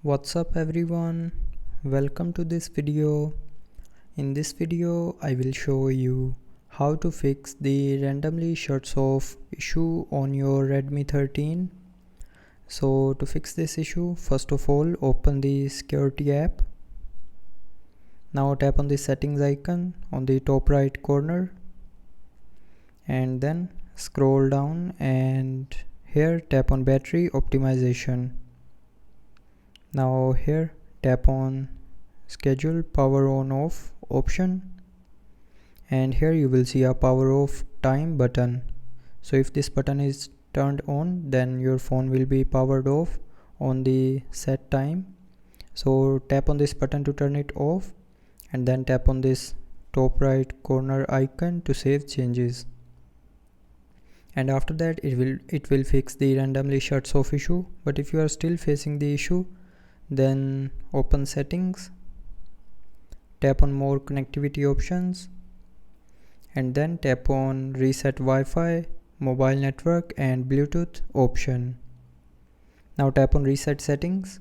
What's up everyone, welcome to this video. In this video I will show you how to fix the randomly shuts off issue on your Redmi 13. So to fix this issue, first of all open the security app. Now tap on the settings icon on the top right corner and then scroll down and here tap on battery optimization. Now here tap on schedule power on off option and here you will see a power off time button. So if this button is turned on, then your phone will be powered off on the set time. So tap on this button to turn it off and then tap on this top right corner icon to save changes. And after that it will fix the randomly shuts off issue. But if you are still facing the issue, then open settings, tap on more connectivity options and then tap on reset Wi-Fi, mobile network and Bluetooth option. Now tap on reset settings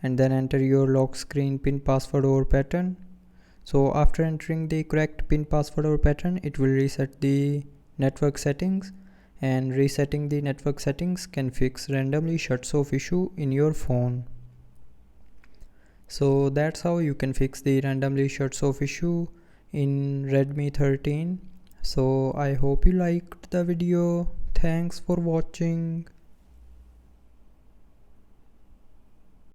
and then enter your lock screen pin, password or pattern. So after entering the correct pin, password or pattern, it will reset the network settings, and resetting the network settings can fix randomly shuts off issue in your phone. So that's how you can fix the randomly shuts off issue in Redmi 13. So I hope you liked the video. Thanks for watching.